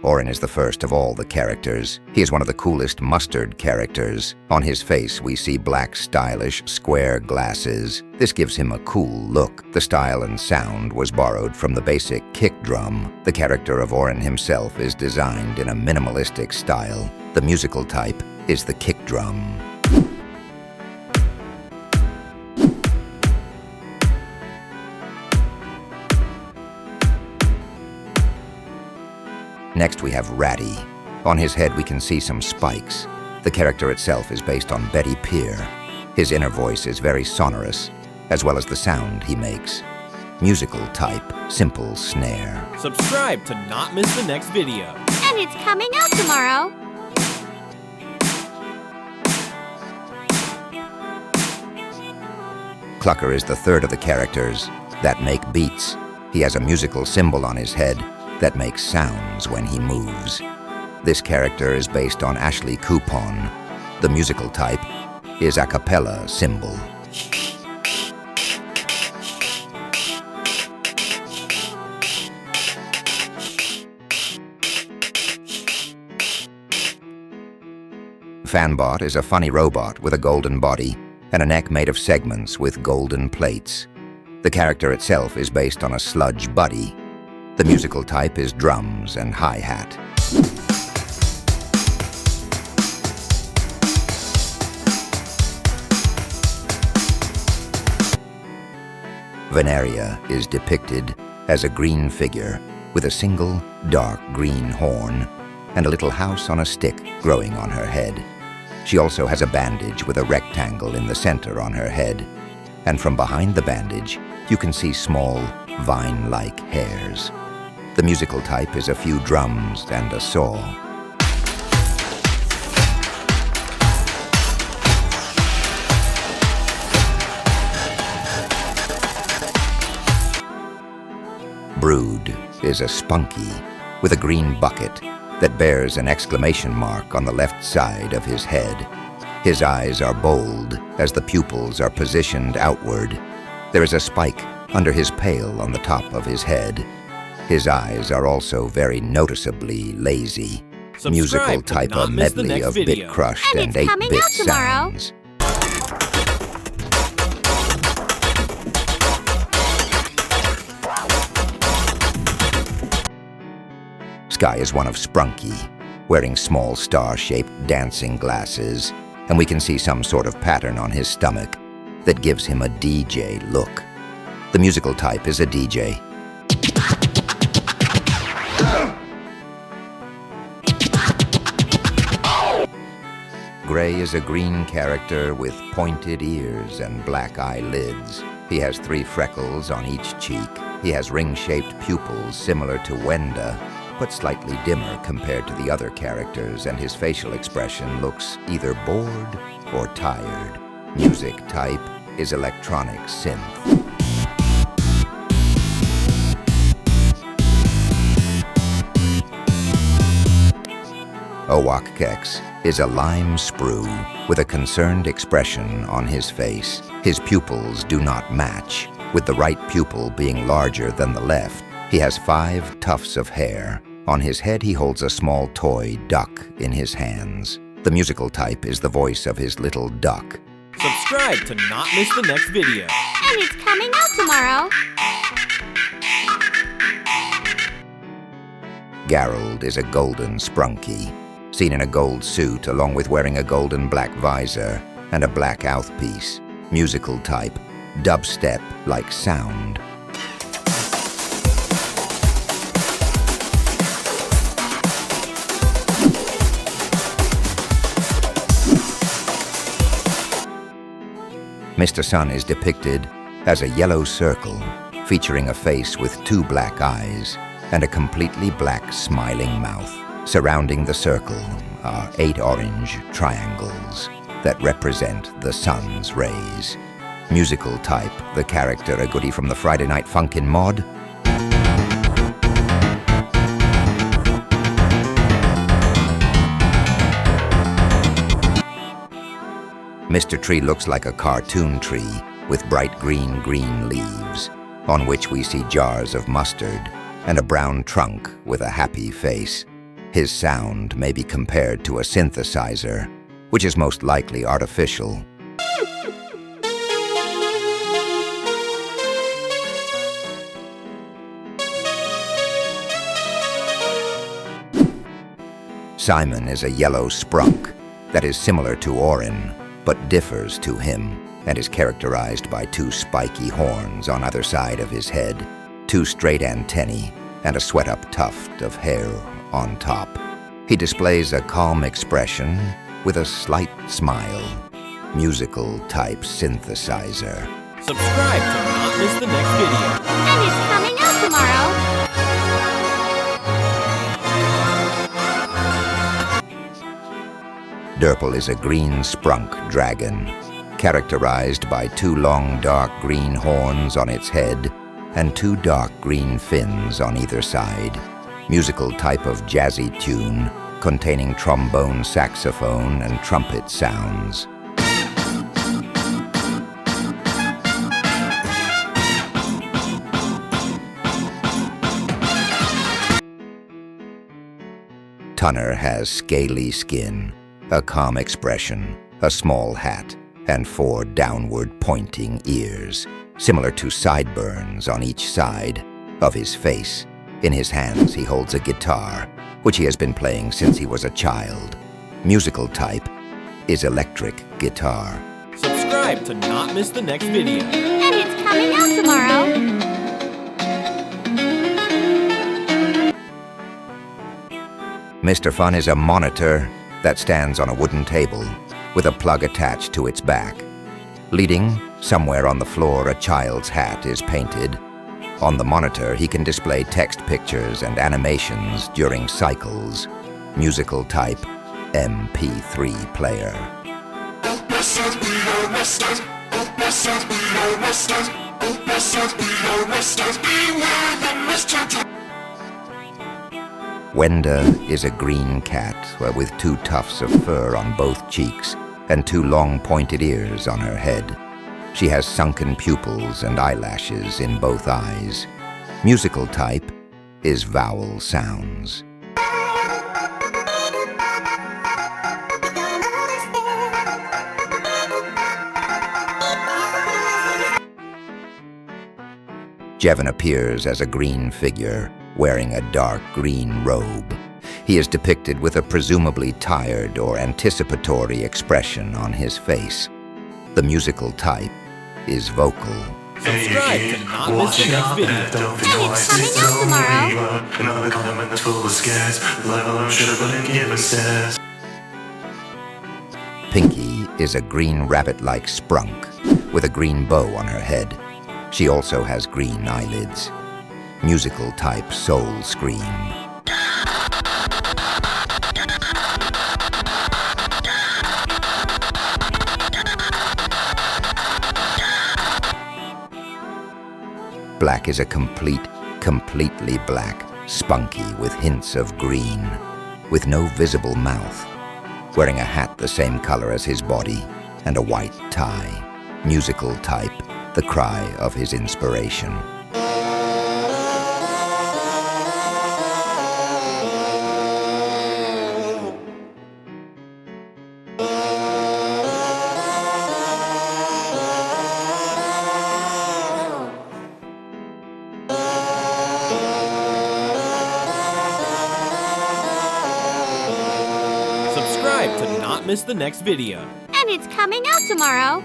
Orin is the first of all the characters. He is one of the coolest mustard characters. On his face, we see black, stylish, square glasses. This gives him a cool look. The style and sound was borrowed from the basic kick drum. The character of Orin himself is designed in a minimalistic style. The musical type is the kick drum. Next we have Ratty. On his head we can see some spikes. The character itself is based on Betty Peer. His inner voice is very sonorous, as well as the sound he makes. Musical type, simple snare. Subscribe to not miss the next video. And it's coming out tomorrow. Clucker is the third of the characters that make beats. He has a musical symbol on his head that makes sounds when he moves. This character is based on Ashley Coupon. The musical type is a cappella symbol. Fanbot is a funny robot with a golden body and a neck made of segments with golden plates. The character itself is based on a sludge buddy. The musical type is drums and hi-hat. Veneria is depicted as a green figure with a single dark green horn and a little house on a stick growing on her head. She also has a bandage with a rectangle in the center on her head, and from behind the bandage you can see small vine-like hairs. The musical type is a few drums and a saw. Brood is a Sprunki with a green bucket that bears an exclamation mark on the left side of his head. His eyes are bold as the pupils are positioned outward. There is a spike under his pail on the top of his head. His eyes are also very noticeably lazy. Musical type a medley of bit crushed and 8-bit sounds. Sky is one of Sprunki, wearing small star-shaped dancing glasses, and we can see some sort of pattern on his stomach that gives him a DJ look. The musical type is a DJ. Gray is a green character with pointed ears and black eyelids. He has 3 freckles on each cheek. He has ring-shaped pupils similar to Wenda, but slightly dimmer compared to the other characters, and his facial expression looks either bored or tired. Music type is electronic synth. Owakkex is a lime sprue with a concerned expression on his face. His pupils do not match, with the right pupil being larger than the left. He has 5 tufts of hair. On his head he holds a small toy duck in his hands. The musical type is the voice of his little duck. Subscribe to not miss the next video. And it's coming out tomorrow. Gerald is a golden Sprunki, seen in a gold suit along with wearing a golden black visor and a black mouthpiece. Musical type, dubstep-like sound. Mr. Sun is depicted as a yellow circle, featuring a face with 2 black eyes and a completely black smiling mouth. Surrounding the circle are 8 orange triangles that represent the sun's rays. Musical type, the character a goodie from the Friday Night Funkin' mod. Mr. Tree looks like a cartoon tree with bright green leaves, on which we see jars of mustard and a brown trunk with a happy face. His sound may be compared to a synthesizer, which is most likely artificial. Simon is a yellow sprunk that is similar to Orin, but differs to him and is characterized by 2 spiky horns on either side of his head, 2 straight antennae, and a sweat-up tuft of hair on top. He displays a calm expression with a slight smile. Musical type synthesizer. Subscribe to not miss the next video. And it's coming out tomorrow. Derpal is a green sprunk dragon, characterized by 2 long dark green horns on its head and 2 dark green fins on either side. Musical type of jazzy tune, containing trombone, saxophone, and trumpet sounds. Tunner has scaly skin, a calm expression, a small hat, and 4 downward pointing ears, similar to sideburns on each side of his face. In his hands he holds a guitar, which he has been playing since he was a child. Musical type is electric guitar. Subscribe to not miss the next video. And it's coming out tomorrow. Mr. Fun is a monitor that stands on a wooden table with a plug attached to its back. Leading, somewhere on the floor, a child's hat is painted. On the monitor, he can display text pictures and animations during cycles. Musical type, MP3 player. Wenda is a green cat with 2 tufts of fur on both cheeks and 2 long pointed ears on her head. She has sunken pupils and eyelashes in both eyes. Musical type is vowel sounds. Jevon appears as a green figure wearing a dark green robe. He is depicted with a presumably tired or anticipatory expression on his face. The musical type is vocal. Subscribe to not miss the next video. And it's coming out tomorrow. Another comment that's full of scares. Level up, should have given stairs. Pinky is a green rabbit-like sprunk with a green bow on her head. She also has green eyelids. Musical type soul scream. Black is a completely black spunky with hints of green, with no visible mouth, wearing a hat the same color as his body and a white tie. Musical type, the cry of his inspiration. Subscribe to not miss the next video. And it's coming out tomorrow.